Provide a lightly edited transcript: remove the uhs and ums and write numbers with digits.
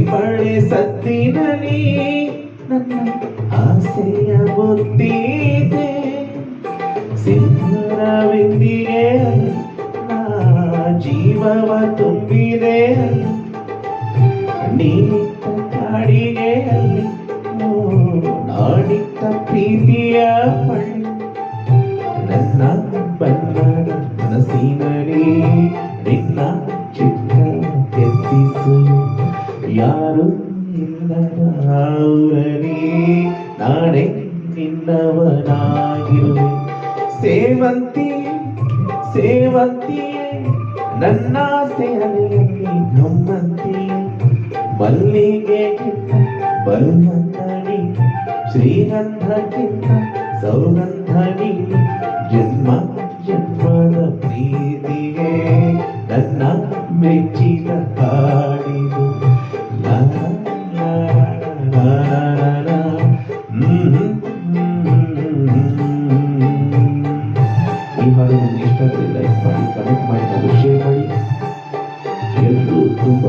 ಮಳೆ ಸತ್ತಿನಲಿ ನನ್ನ ಆಸೆಯ ಬುತ್ತಿದೆ ಸಿಂಹರವಿಂದಿಗೆ ನಾ ಜೀವವ ತುಂಬಿದೆ ನೀನಿತ್ತ ಕಾಡಿಗೆ ನಾಡಿತ್ತ ಪ್ರೀತಿಯ ಪಳ್ಳಿ ನನ್ನ ಬಣ್ಣದ ಮನಸ್ಸಿನಲ್ಲಿ ನಿನ್ನ ಚಿತ್ರ ಕೆತ್ತಿಸು ಯಾರು ಇಲ್ಲದ ಊರಲ್ಲಿ ನಾಳೆ ನಿನ್ನವನಾಗಿರುವೆ ಸೇವಂತಿಯೇ ಸೇವಂತಿಯೇ ನನ್ನಾಸೆ ಅಲೆಯಲ್ಲಿ ನಮ್ಮಂತೆಯೇ ಮಲ್ಲಿಗೆಗಿಂತ ಬರುವಂತ ನೀನು ಶ್ರೀಗಂಧಕ್ಕಿಂತ ಸೌಗಂಧ ನೀನು ಜನ್ಮ ಜನ್ಮದ ಪ್ರೀತಿಗೆ ನನ್ನ ಮೆಚ್ಚಿದ ಹಾಡಿದು ಲಾ ಲಾ ಲಾ ಲಾ ಲಾ. ಈ ಹಾಡು ನಿಮ್ಗೆ ಇಷ್ಟ ಆದರೆ ಲೈಕ್ ಮಾಡಿ ಕಮೆಂಟ್ ಮಾಡಿ ಹಾಗೂ ಶೇರ್ ಮಾಡಿ ಎಲ್ಲರೂ ತುಂಬ